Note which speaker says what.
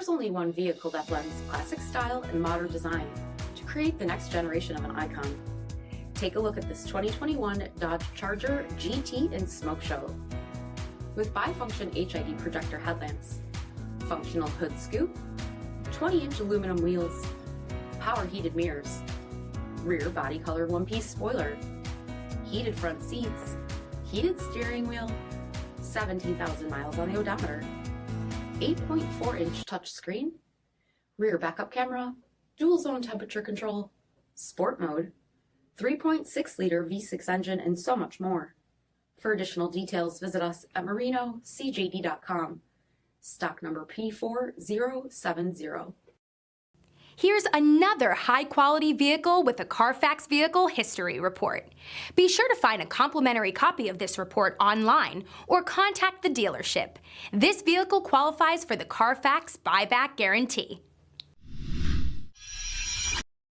Speaker 1: There's only one vehicle that blends classic style and modern design to create the next generation of an icon. Take a look at this 2021 Dodge Charger GT in Smoke Show. With bifunction HID projector headlamps, functional hood scoop, 20-inch aluminum wheels, power heated mirrors, rear body color one-piece spoiler, heated front seats, heated steering wheel, 17,000 miles on the odometer, 8.4-inch touchscreen, rear backup camera, dual zone temperature control, sport mode, 3.6-liter V6 engine, and so much more. For additional details, visit us at marinocjd.com. Stock number P4070.
Speaker 2: Here's another high-quality vehicle with a CARFAX Vehicle History Report. Be sure to find a complimentary copy of this report online or contact the dealership. This vehicle qualifies for the CARFAX Buyback Guarantee.